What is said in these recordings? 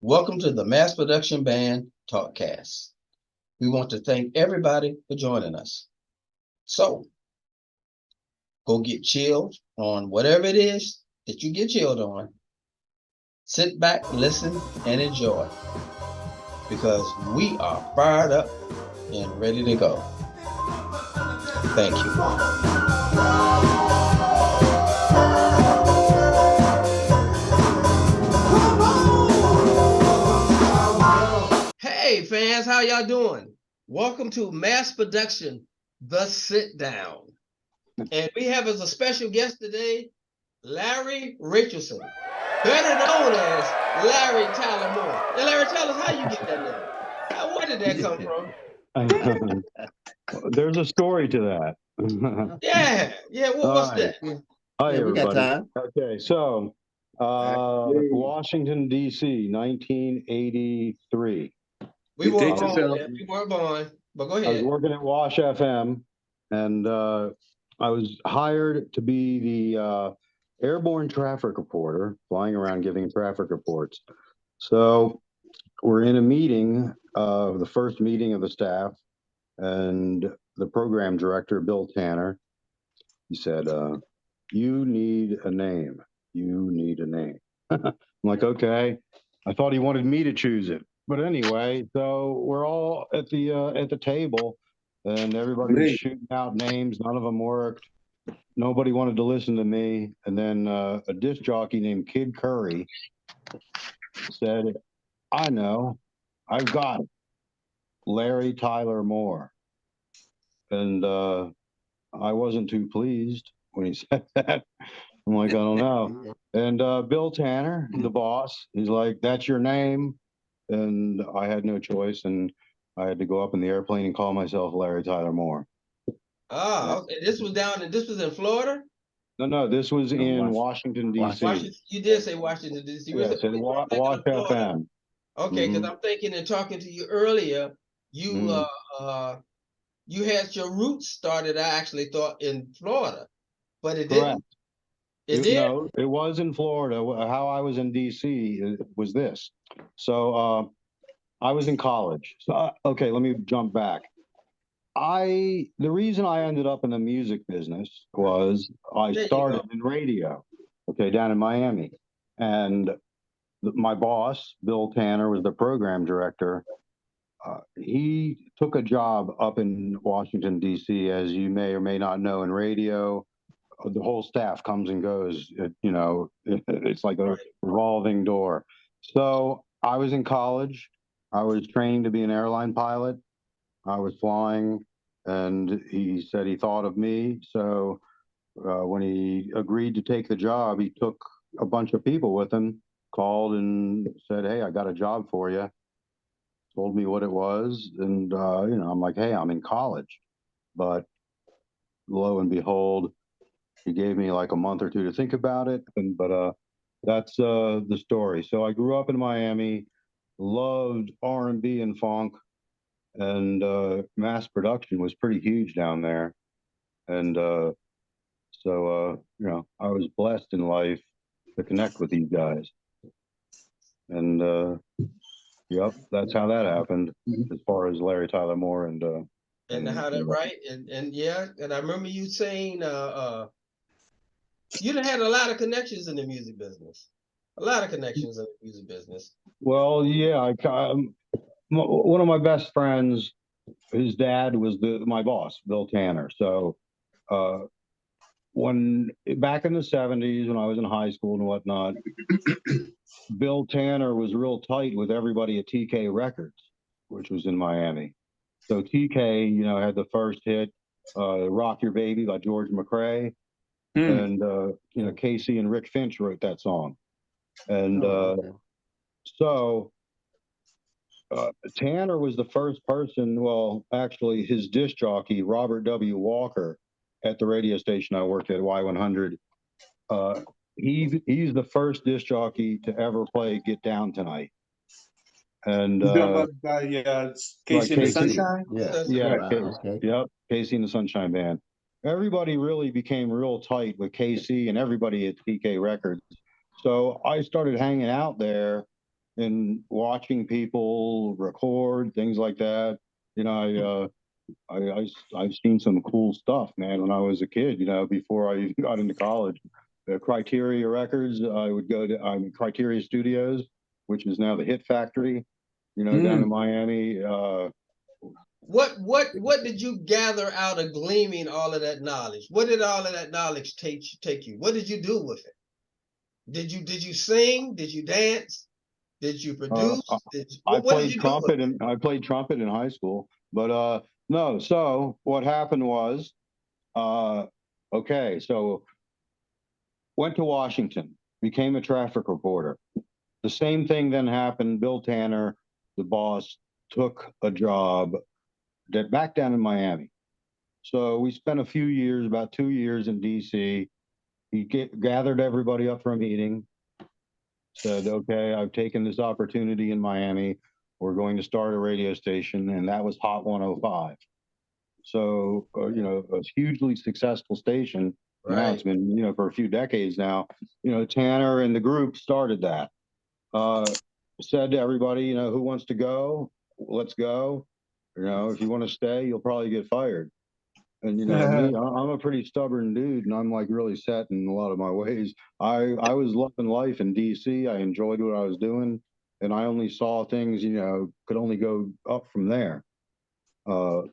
Welcome to the Mass Production Band Talkcast. We want to thank everybody for joining us. So, go get chilled on whatever it is that you get chilled on. Sit back, listen, and enjoy because we are fired up and ready to go. Thank you. Hey fans, how y'all doing? Welcome to Mass Production, The Sit Down. And we have as a special guest today, Larry Raichelson, better known as Larry Tyler Moore. Now, Larry, tell us how you get that name. Where did that come from? There's a story to that. Yeah. What's that? Hi, everybody. Okay, so Washington, D.C., 1983. We weren't born, but go ahead. I was working at Wash FM, and I was hired to be the airborne traffic reporter, flying around giving traffic reports. So we're in a meeting, the first meeting of the staff, and the program director, Bill Tanner, he said, you need a name. You need a name. I'm like, okay. I thought he wanted me to choose it. But anyway, so we're all at the table, and everybody was shooting out names. None of them worked. Nobody wanted to listen to me. And then a disc jockey named Kid Curry said, I know. I've got it. Larry Tyler Moore. And I wasn't too pleased when he said that. I'm like, I don't know. And Bill Tanner, the boss, he's like, that's your name. And I had no choice. And I had to go up in the airplane and call myself Larry Tyler Moore. Oh, okay. This was in Florida? No, this was in Washington, D.C. You did say Washington, D.C. Yes, in Wash FM. Okay, because I'm thinking and talking to you earlier, you had your roots started, I actually thought, in Florida, but it didn't. No, it was in Florida. How I was in D.C. was this. So I was in college. So, okay, let me jump back. The reason I ended up in the music business was I started in radio, okay, down in Miami. And my boss, Bill Tanner, was the program director. He took a job up in Washington, D.C., as you may or may not know, in radio. The whole staff comes and goes. It's like a revolving door. So I was in college. I was training to be an airline pilot. I was flying, and he said he thought of me. So when he agreed to take the job, he took a bunch of people with him, called and said, hey, I got a job for you. Told me what it was. And, I'm like, hey, I'm in college. But lo and behold, he gave me like a month or two to think about it. But that's the story. So I grew up in Miami, loved R&B and funk, and mass production was pretty huge down there. And so I was blessed in life to connect with these guys. And yep, that's how that happened as far as Larry Tyler Moore and how that right. And yeah, and I remember you saying you done had a lot of connections in the music business. A lot of connections in the music business. Well, yeah, one of my best friends, his dad was my boss, Bill Tanner. So when back in the 70s, when I was in high school and whatnot, Bill Tanner was real tight with everybody at TK Records, which was in Miami. So TK, had the first hit, "Rock Your Baby" by George McRae, and Casey and Rick Finch wrote that song, and so Tanner was the first person. Well, actually, his disc jockey, Robert W. Walker, at the radio station I worked at, Y100. He's the first disc jockey to ever play "Get Down Tonight." And Casey and the Sunshine? Yep, Casey and the Sunshine Band. Everybody really became real tight with KC and everybody at TK Records. So I started hanging out there in watching people record things like that. You know, I've seen some cool stuff, man. When I was a kid, you know, before I even got into college, the Criteria Records, I would go to Criteria Studios, which is now the Hit Factory, you know, down in Miami. What did you gather out of gleaming all of that knowledge? What did all of that knowledge take you? What did you do with it? Did you sing? Did you dance? Did you produce? What did you do with it? I played trumpet in high school, but no. So what happened was, okay, so went to Washington, became a traffic reporter. The same thing then happened. Bill Tanner, the boss, took a job back down in Miami. So we spent a few years, about 2 years in DC. He gathered everybody up for a meeting, said, okay, I've taken this opportunity in Miami. We're going to start a radio station, and that was Hot 105. So, you know, a hugely successful station. Right. Now it's been, you know, for a few decades now. You know, Tanner and the group started that. Said to everybody, you know, who wants to go? Let's go. You know, if you want to stay, you'll probably get fired. And, you know, me, I'm a pretty stubborn dude, and I'm like really set in a lot of my ways. I was loving life in DC. I enjoyed what I was doing, and I only saw things, you know, could only go up from there. So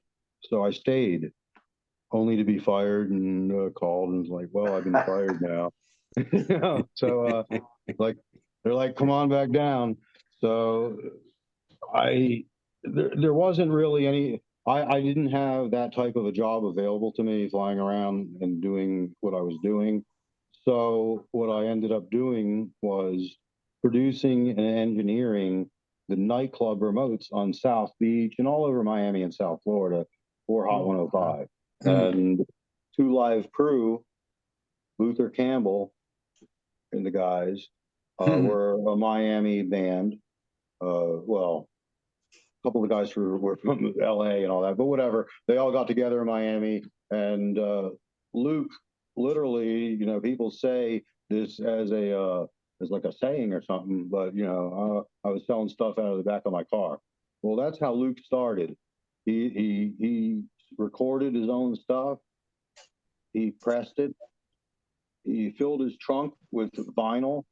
I stayed, only to be fired and called and was like, well, I've been fired now. You know, so like they're like, come on back down. So there wasn't really any. I didn't have that type of a job available to me, flying around and doing what I was doing. So what I ended up doing was producing and engineering the nightclub remotes on South Beach and all over Miami and South Florida for Hot 105. And Two Live Crew, Luther Campbell and the guys were a Miami band. Well, a couple of the guys were from LA and all that, but whatever. They all got together in Miami, and Luke, literally, you know, people say this as like a saying or something, but you know, I was selling stuff out of the back of my car. Well, that's how Luke started. He recorded his own stuff. He pressed it. He filled his trunk with vinyl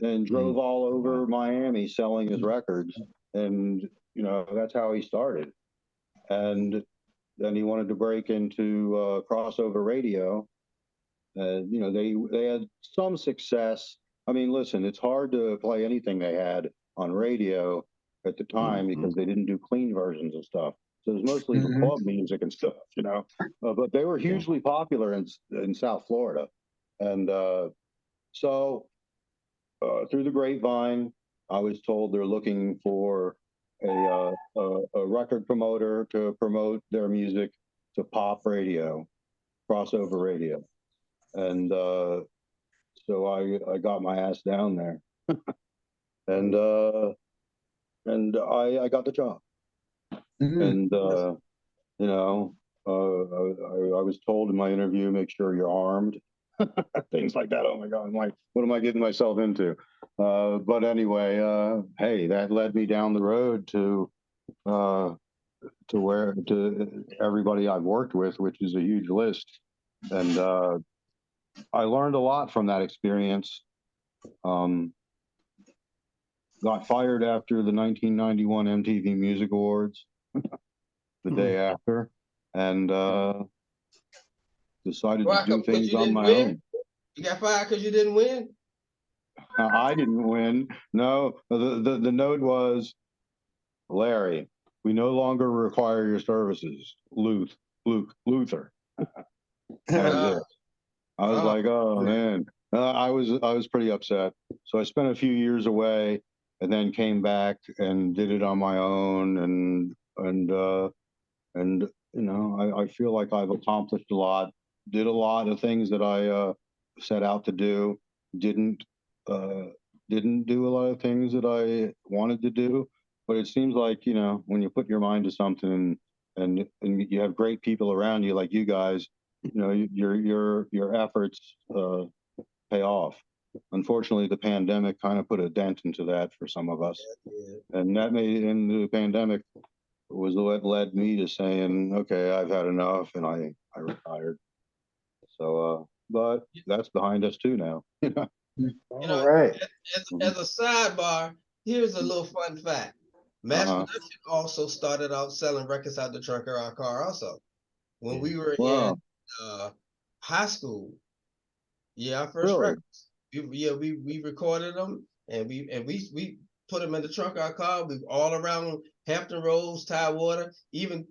and drove all over Miami selling his records. And, you know, that's how he started. And then he wanted to break into crossover radio. You know, they had some success. I mean, listen, it's hard to play anything they had on radio at the time because they didn't do clean versions of stuff. So it was mostly club music and stuff, you know. But they were hugely popular in South Florida. And so through the grapevine, I was told they're looking for a record promoter to promote their music to pop radio, crossover radio. And so I got my ass down there. and I got the job. And, you know, I was told in my interview, make sure you're armed. Things like that. Oh my God! I'm like, what am I getting myself into? But anyway, hey, that led me down the road to everybody I've worked with, which is a huge list, and I learned a lot from that experience. Got fired after the 1991 MTV Music Awards, the day after, and decided to do things on my own. You got fired because you didn't win? I didn't win. No, the note was, Larry, we no longer require your services. Luther. That was it. I was like, oh man. I was pretty upset. So I spent a few years away and then came back and did it on my own, and you know, I feel like I've accomplished a lot, did a lot of things that I set out to do, didn't do a lot of things that I wanted to do. But it seems like, you know, when you put your mind to something and you have great people around you like you guys, you know, your efforts pay off. unfortunately, the pandemic kind of put a dent into that for some of us. And that made, in the pandemic was what led me to saying, okay, I've had enough, and I retired. So, but that's behind us too now. You know, right. as a sidebar, here's a little fun fact. Mass Production also started out selling records out the trunk of our car also. When we were in high school, our first records. We recorded them and we put them in the trunk of our car. We all around Hampton Roads, Tidewater, even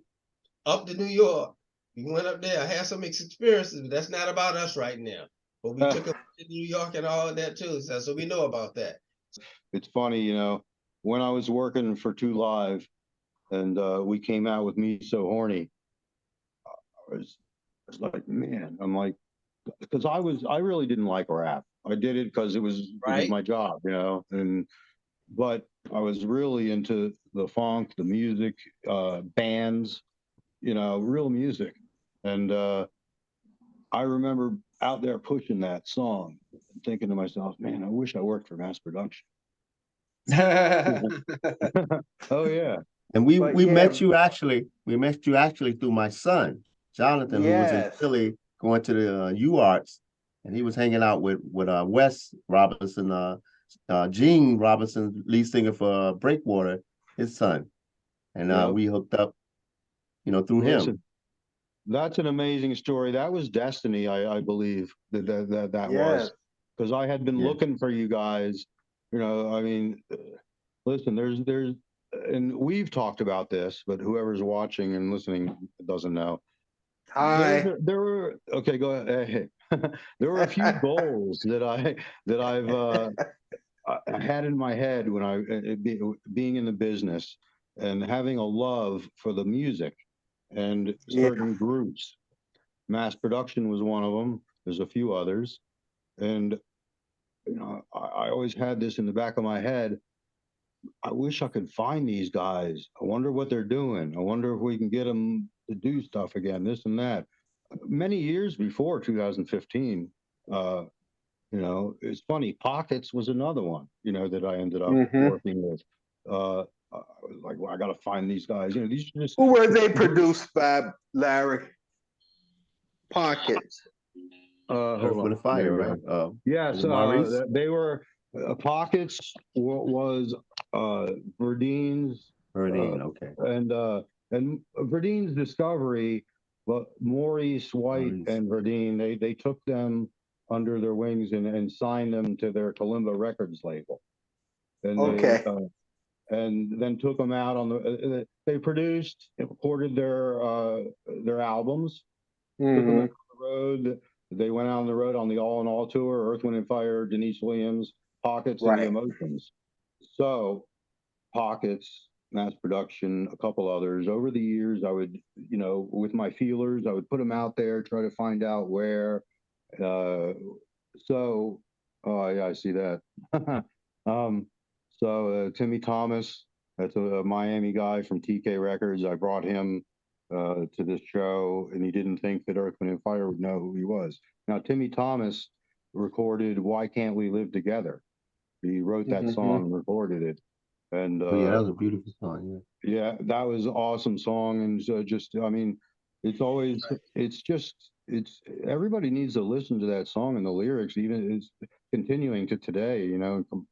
up to New York. We went up there. I had some experiences, but that's not about us right now. But we took them to New York and all of that too. So we know about that. It's funny, you know, when I was working for 2 Live and we came out with Me So Horny, I was like, man, I'm like, because I really didn't like rap. I did it because it was my job, you know, but I was really into the funk, the music, bands, you know, real music. And I remember out there pushing that song and thinking to myself, man, I wish I worked for Mass Production. Oh yeah. And we met you actually. We met you actually through my son, Jonathan, who was in Philly going to the UArts, and he was hanging out with Wes Robinson, Gene Robinson, lead singer for Breakwater, his son, and we hooked up, you know, through him. That's an amazing story. That was destiny, I believe that was, because I had been looking for you guys. You know, I mean, listen, there's, and we've talked about this, but whoever's watching and listening doesn't know. Hi. There were okay. Go ahead. There were a few goals that I've I had in my head when being in the business and having a love for the music and certain groups. Mass Production was one of them. There's a few others, and you know, I always had this in the back of my head. I wish I could find these guys. I wonder what they're doing. I wonder if we can get them to do stuff again, this and that. Many years before 2015, you know, it's funny. Pockets was another one, you know, that I ended up working with. I was like, well, I got to find these guys. You know, these just who were they produced by, Larry? Pockets. Earth, Wind, and Fire, right? Yes, they were. Pockets was Verdine's. Verdine, okay. And Verdine's discovery, but Maurice White and Verdine, they took them under their wings and signed them to their Kalimba Records label. And and then took them out on the. They produced, recorded their albums, took them out on the road. They went out on the road on the All in All tour, Earth, Wind and Fire, Denise Williams, Pockets, and the Emotions. So Pockets, Mass Production, a couple others. Over the years, I would, you know, with my feelers, I would put them out there, try to find out where. So, oh yeah, I see that. So Timmy Thomas, that's a Miami guy from TK Records. I brought him to this show, and he didn't think that Earth, Wind and Fire would know who he was. Now, Timmy Thomas recorded "Why Can't We Live Together." He wrote that song and recorded it. And yeah, that was a beautiful song. Yeah, that was an awesome song. And so just, I mean, it's always, it's everybody needs to listen to that song and the lyrics. Even it's continuing to today. You know, come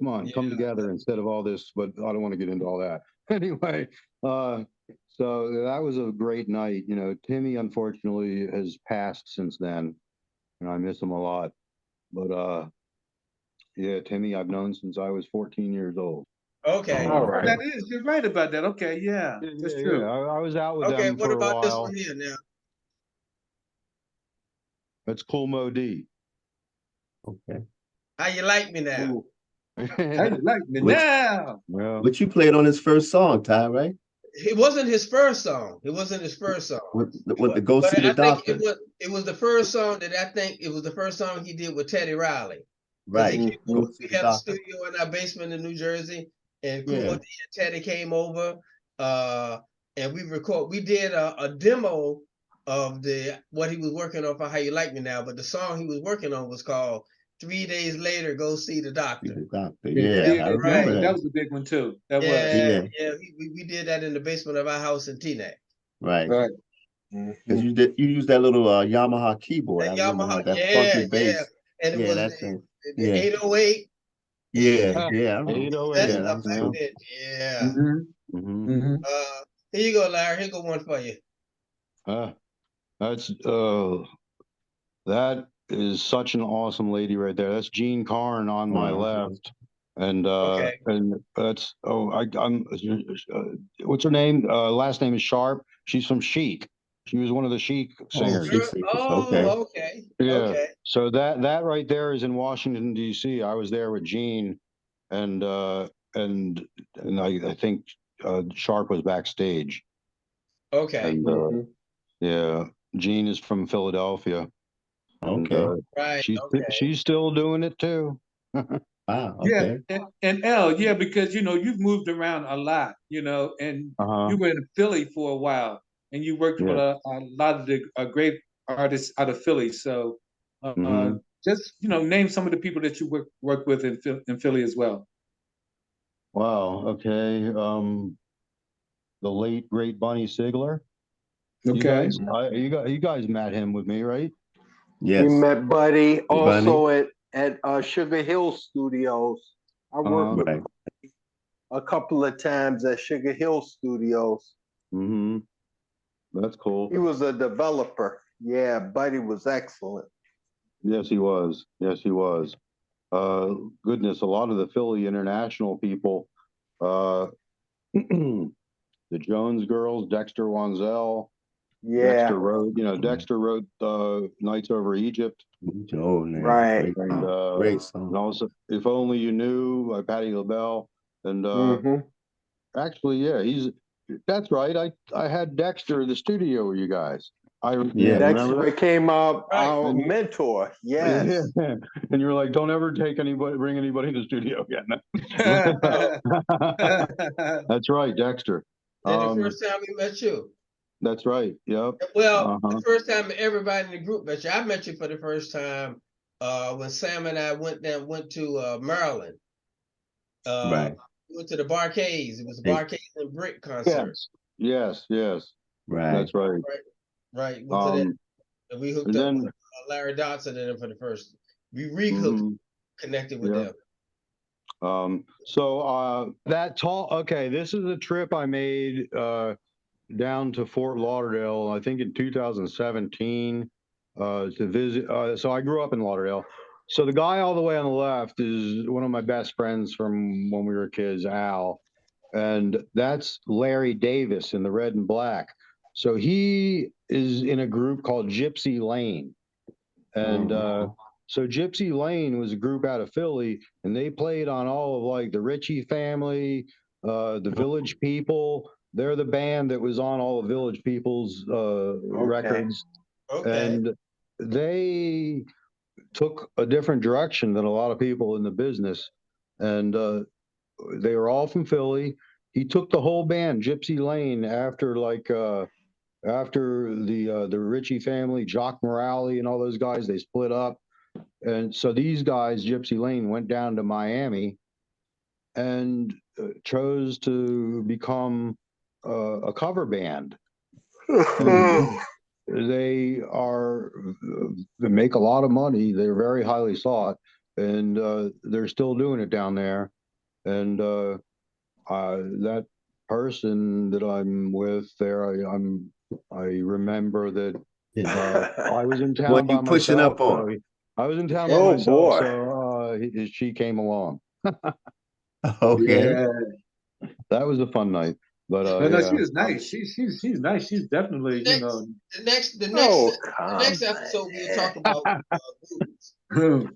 on, come together instead of all this. But I don't want to get into all that anyway. So that was a great night. You know, Timmy unfortunately has passed since then, and I miss him a lot. But yeah, Timmy, I've known since I was 14 years old. Okay. All right. That is, you're right about that. Okay, yeah, that's true. Yeah, I was out with them what for about a this while. one here now? That's Cool Mo D. Okay. How you like me now? How you like me now? Well, But you played on his first song, Ty, right? It wasn't his first song. It wasn't his first song. With the Go See the Doctor. It was the first song that I think it was the first song he did with Teddy Riley. Right. We had a studio in our basement in New Jersey, and Kumo and Teddy came over, and we did a demo of what he was working on for How You Like Me Now, but the song he was working on was called 3 days later, go see the doctor. Yeah, I remember That was a big one too. That was. Yeah. We did that in the basement of our house in Teaneck. Right. Right. Because you used that little Yamaha keyboard. I remember Yamaha, how that funky bass. and it Yeah, was that's the yeah. 808. Yeah, yeah. I remember. 808. That Yeah, stuff that's back yeah. then. Yeah. Mm-hmm. Mm-hmm. Mm-hmm. Here you go, Larry. Here go one for you. That's that is such an awesome lady right there. That's Jean Carn on my left, and Okay. and that's I'm what's her name? Last name is Sharp. She's from Chic. She was one of the Chic singers. Okay. Okay. Yeah. Okay. So that right there is in Washington D.C. I was there with Jean, and I think Sharp was backstage. Okay. And yeah, Jean is from Philadelphia. Okay. And, Right. she's still doing it too. Wow. Yeah, Okay. and L, yeah, because you've moved around a lot, and you were in Philly for a while, and you worked with a lot of the great artists out of Philly. So, just name some of the people that you work with in Philly as well. Wow. Okay. The late great Bunny Sigler. Okay. You guys met him with me, right? We Yes. met Buddy also Bunny. at Sugar Hill Studios. I worked with Buddy a couple of times at Sugar Hill Studios. Mm-hmm. That's cool. He was a developer. Yeah, Buddy was excellent. Yes, he was. Yes, he was. Goodness, a lot of the Philly international people, the Jones girls, Dexter Wanzel. Yeah. Dexter wrote Nights Over Egypt. Oh, man. Right. Great song. And also, If Only You Knew by Patti LaBelle. And actually, yeah, that's right. I had Dexter in the studio with you guys. Dexter became our mentor. Yes. Yeah. And you were like, don't ever bring anybody to the studio again. That's right, Dexter. And the first time we met you. That's right. Yep. Well, the first time everybody in the group met you. I met you for the first time when Sam and I went to Maryland. Right. We went to the Barcades. It was a Barcades and Brick concert. Yes. Right. That's right. Right. Went to that. And we hooked up with Larry Dodson and them for the first. We connected with them. This is a trip I made down to Fort Lauderdale, I think in 2017, to visit. So I grew up in Lauderdale. So the guy all the way on the left is one of my best friends from when we were kids, Al. And that's Larry Davis in the Red and Black. So he is in a group called Gypsy Lane. And so Gypsy Lane was a group out of Philly, and they played on all of like the Ritchie Family, the Village People. They're the band that was on all the Village People's records. And they took a different direction than a lot of people in the business. And they were all from Philly. He took the whole band, Gypsy Lane, after the Ritchie Family, Jock Morale and all those guys, they split up. And so these guys, Gypsy Lane, went down to Miami and chose to become a cover band. They make a lot of money. They're very highly sought, and they're still doing it down there. And that person that I'm with there, I remember that I was in town by myself. Pushing up on. So I was in town by myself, so she came along. Okay. Yeah. That was a fun night. But no, she was nice. She's nice. She's definitely, The next episode we'll talk about groupies.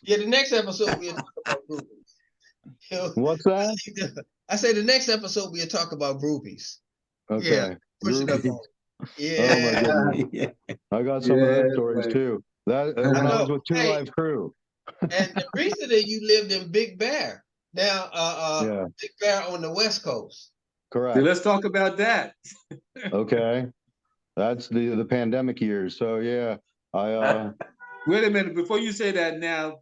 The next episode we'll talk about groupies. What's that? I say the next episode we'll talk about groupies. Okay. Yeah, push it up on. Yeah. Oh my goodness. I got some of those stories too. That when I was with Two Live Crew. And recently you lived in Big Bear. Now Big Bear on the West Coast. Correct. So let's talk about that. Okay. That's the pandemic years. So yeah. Wait a minute, before you say that now,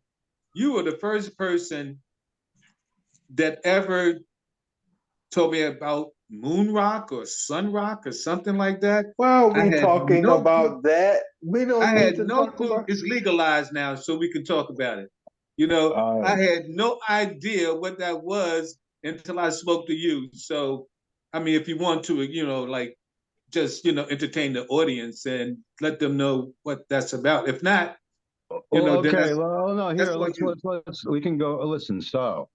you were the first person that ever told me about moon rock or sun rock or something like that. Well, I we had talking no clue. about that. We I don't need had to no talk clue. about. It's legalized now, so we can talk about it. You know, I had no idea what that was until I spoke to you. So, I mean, if you want to, you know, like just, you know, entertain the audience and let them know what that's about. If not, you know, then okay. Well, no, here, let's we can go, listen. So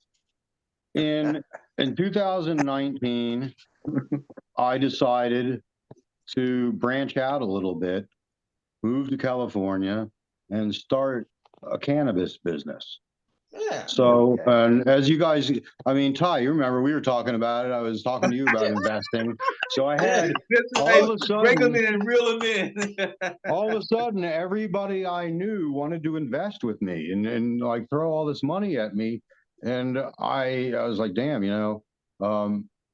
in 2019, I decided to branch out a little bit, move to California, and start a cannabis business. Yeah. So, and as you guys, I mean, Ty, you remember we were talking about it. I was talking to you about investing. So I had all of a sudden, break them in, reel them in. all of a sudden, everybody I knew wanted to invest with me and like throw all this money at me. And I was like, damn, you know,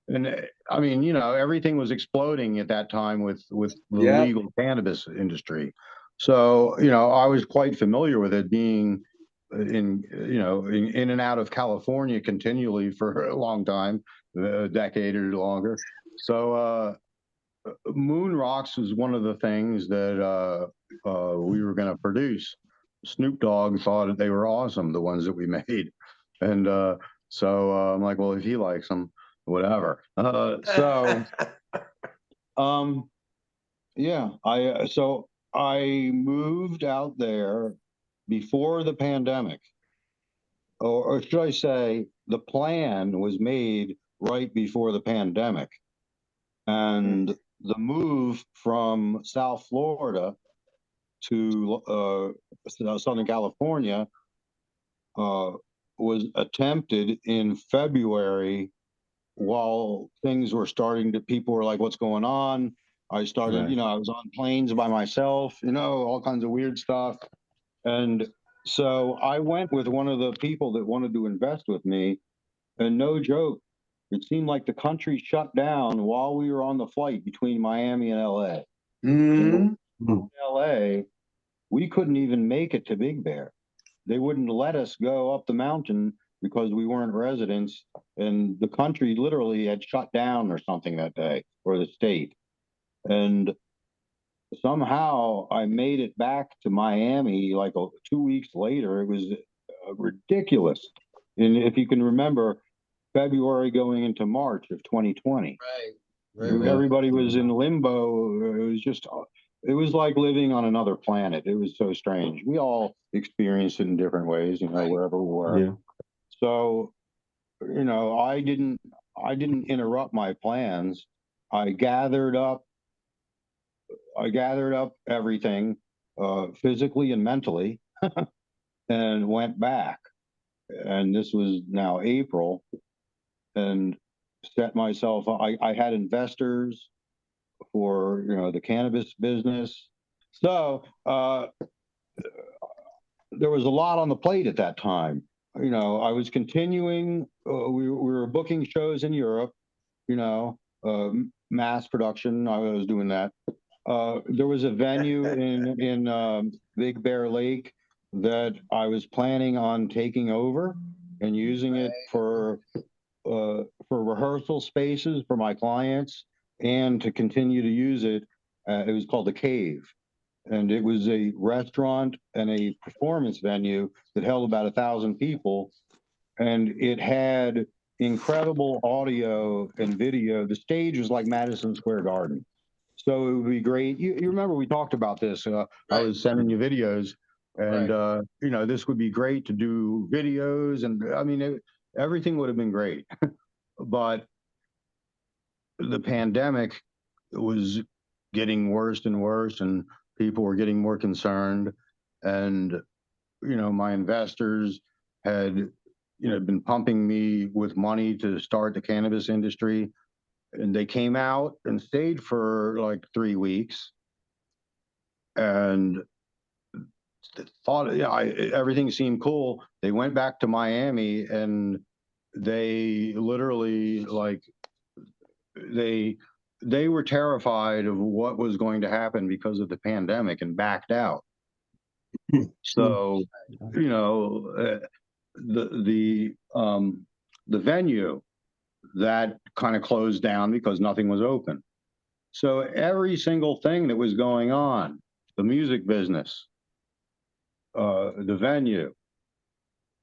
and I mean, you know, everything was exploding at that time with the legal cannabis industry. So, you know, I was quite familiar with it, being in and out of California continually for a long time, a decade or longer. So moon rocks was one of the things that we were going to produce. Snoop Dogg thought that they were awesome, the ones that we made, and so I'm like, well, if he likes them, whatever. Yeah, I moved out there before the pandemic, or should I say, the plan was made right before the pandemic, and the move from South Florida to Southern California was attempted in February, while things were starting to, people were like, what's going on? I started, you know, I was on planes by myself, you know, all kinds of weird stuff. And so I went with one of the people that wanted to invest with me, and no joke, it seemed like the country shut down while we were on the flight between Miami and LA. Mm-hmm. In LA, we couldn't even make it to Big Bear. They wouldn't let us go up the mountain because we weren't residents, and the country literally had shut down or something that day, or the state. And somehow I made it back to Miami like 2 weeks later. It was ridiculous. And if you can remember, February going into March of 2020, everybody was in limbo. It was like living on another planet. It was so strange. We all experienced it in different ways, you know, wherever we were. Yeah. So, you know, I didn't interrupt my plans. I gathered up everything, physically and mentally, and went back. And this was now April, and set myself. I had investors for, you know, the cannabis business. So there was a lot on the plate at that time. You know, I was continuing. We were booking shows in Europe. You know, mass production. I was doing that. There was a venue in Big Bear Lake that I was planning on taking over and using it for rehearsal spaces for my clients, and to continue to use it. It was called The Cave, and it was a restaurant and a performance venue that held about 1,000 people, and it had incredible audio and video. The stage was like Madison Square Garden. So it would be great. You remember we talked about this. I was sending you videos, and you know, this would be great to do videos, and I mean, everything would have been great. But the pandemic was getting worse and worse, and people were getting more concerned. And, you know, my investors had, you know, been pumping me with money to start the cannabis industry. And they came out and stayed for like 3 weeks, and thought, yeah, everything seemed cool. They went back to Miami, and they literally, like, they were terrified of what was going to happen because of the pandemic, and backed out. So, you know, the venue that kind of closed down because nothing was open. So every single thing that was going on, the music business, the venue,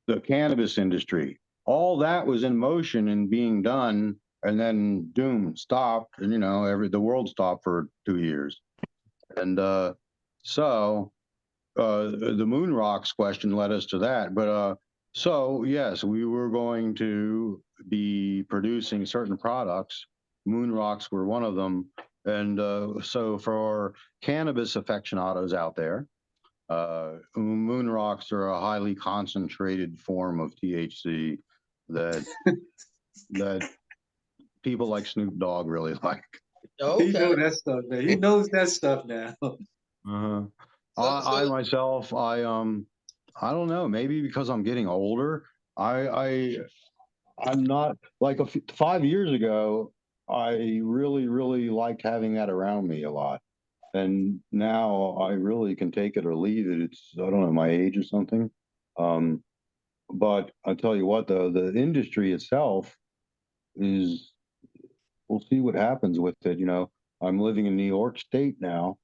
the cannabis industry, all that was in motion and being done, and then doom, stopped, and you know, the world stopped for 2 years. And so the moon rocks question led us to that. But so yes, we were going to be producing certain products. Moon rocks were one of them. And so for cannabis aficionados out there, moon rocks are a highly concentrated form of THC that that people like Snoop Dogg really like. Okay. He knows that stuff now. He knows that stuff now. I myself, I don't know. Maybe because I'm getting older, I'm not like 5 years ago. I really liked having that around me a lot, and now I really can take it or leave it. It's, I don't know, my age or something. But I tell you what, the industry itself is. We'll see what happens with it. You know, I'm living in New York State now,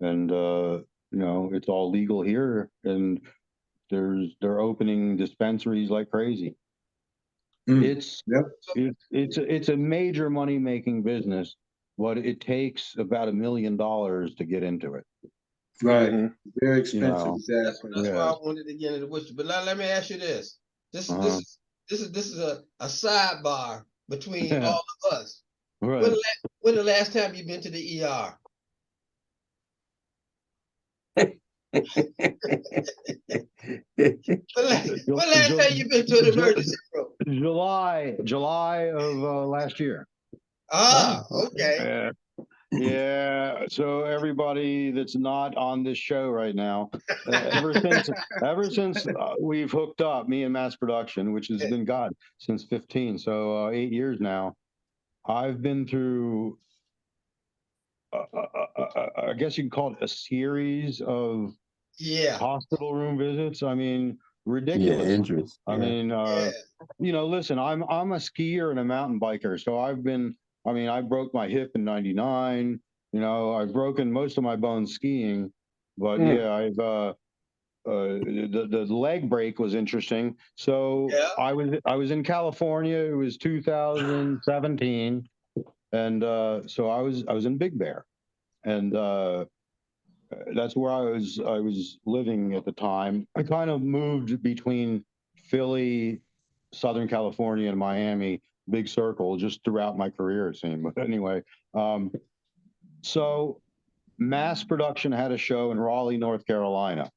and you know, it's all legal here, and they're opening dispensaries like crazy. It's it's a major money making business, but it takes about $1 million to get into it. Right, very expensive. You know, exactly. That's why I wanted to get into which. But let me ask you this: this is a sidebar between all of us. Right. When the last time you been to the ER? When last time you been to the emergency room? July of last year. Ah, okay. Yeah. So everybody that's not on this show right now, ever since we've hooked up, me and Mass Production, which has been God since 15, so 8 years now, I've been through. I guess you can call it a series of hospital room visits. I mean, ridiculous. Yeah, injuries. I mean, you know, listen, I'm a skier and a mountain biker, so I've been. I mean, I broke my hip in '99. You know, I've broken most of my bones skiing, but yeah, I've the leg break was interesting. So I was in California. It was 2017, and so I was in Big Bear, and that's where I was living at the time. I kind of moved between Philly, Southern California, and Miami, big circle, just throughout my career, it seemed. But anyway, so Mass Production had a show in Raleigh, North Carolina,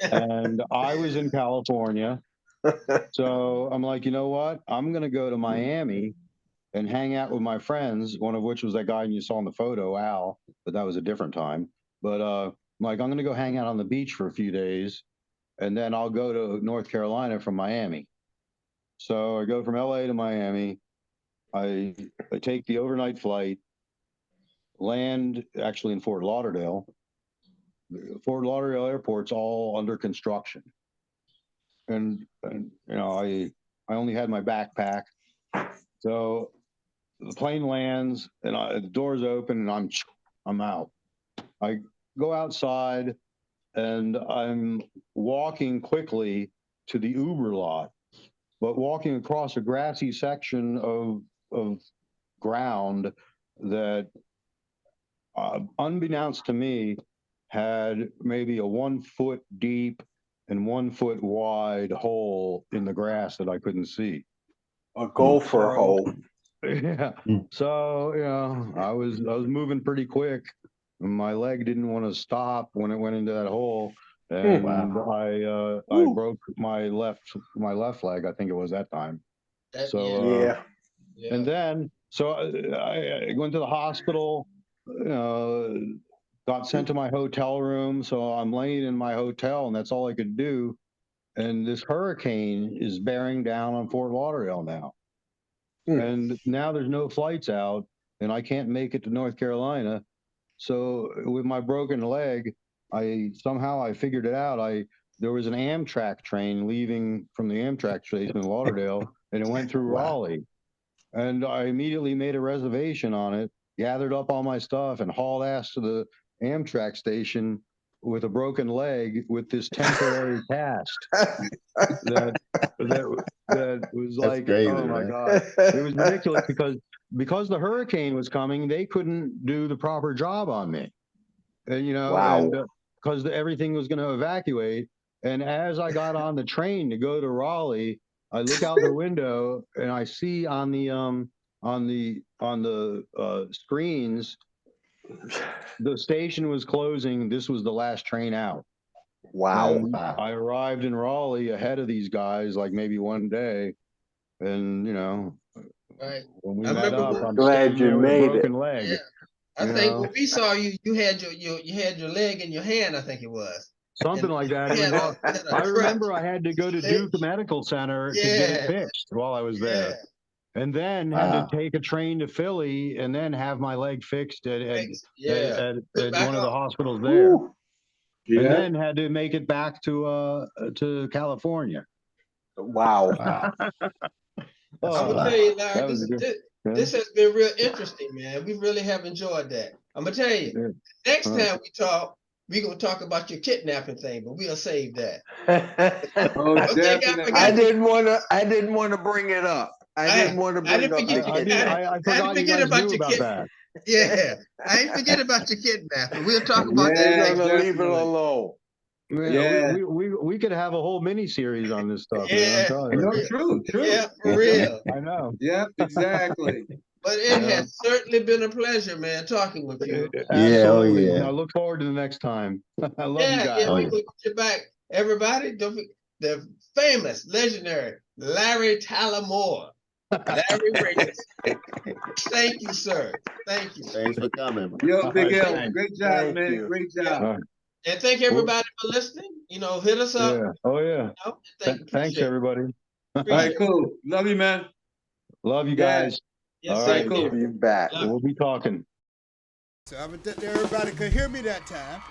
and I was in California. So I'm like, you know what? I'm going to go to Miami and hang out with my friends, one of which was that guy you saw in the photo, Al, but that was a different time. But I'm like, I'm going to go hang out on the beach for a few days, and then I'll go to North Carolina from Miami. So I go from LA to Miami. I take the overnight flight, land actually in Fort Lauderdale. Fort Lauderdale Airport's all under construction. And you know, I only had my backpack. So the plane lands and the doors open and I'm out. I go outside and I'm walking quickly to the Uber lot, but walking across a grassy section of ground that, unbeknownst to me, had maybe a 1 foot deep and 1 foot wide hole in the grass that I couldn't see. A gopher hole. Yeah. So, you know, I was moving pretty quick. My leg didn't want to stop when it went into that hole, and I broke my left leg. I think it was that time. So and then so I went to the hospital. Got sent to my hotel room. So I'm laying in my hotel, and that's all I could do. And this hurricane is bearing down on Fort Lauderdale now. And now there's no flights out, and I can't make it to North Carolina. So with my broken leg, somehow I figured it out. There was an Amtrak train leaving from the Amtrak station in Lauderdale, and it went through Raleigh. And I immediately made a reservation on it, gathered up all my stuff, and hauled ass to the Amtrak station with a broken leg with this temporary cast that was like, crazy, oh my man. God. It was ridiculous because the hurricane was coming, they couldn't do the proper job on me. And, you know, and because everything was going to evacuate. And as I got on the train to go to Raleigh, I look out the window and I see on the screens, the station was closing. This was the last train out. Wow. And I arrived in Raleigh ahead of these guys, like maybe one day. And, you know, when we met up, I'm glad you made a broken leg. Yeah. I think when we saw you, you had your leg in your hand, I think it was. Something like that. I remember I had to go to Duke Medical Center to get it fixed while I was there. And then had to take a train to Philly and then have my leg fixed at one of the hospitals there. And then had to make it back to California. Wow. I'm gonna tell you, Larry, this has been real interesting, man. We really have enjoyed that. I'm gonna tell you, next time we talk, we're gonna talk about your kidnapping thing, but we'll save that. I didn't want to bring it up. I didn't forget about your kidnapping. Yeah, I ain't forget about your kidnapping. We'll talk about that. Leave it alone. Yeah, we could have a whole mini series on this stuff. Yeah, true. Yeah, for real. I know. Yeah, exactly. But it has certainly been a pleasure, man, talking with you. Absolutely. I look forward to the next time. I love you guys. Yeah, we will get you back. Everybody, don't forget the famous, legendary Larry Talamore. Larry Raichelson. Thank you, sir. Thank you. Thanks for coming. Yo, Big L, great job, man. Great job. And thank everybody for listening. You know, hit us up. Yeah. Oh, yeah. You know, thanks, everybody. All right, cool. Love you, man. Love you guys. Yes, all right, cool. You back. We'll be talking. So everybody could hear me that time.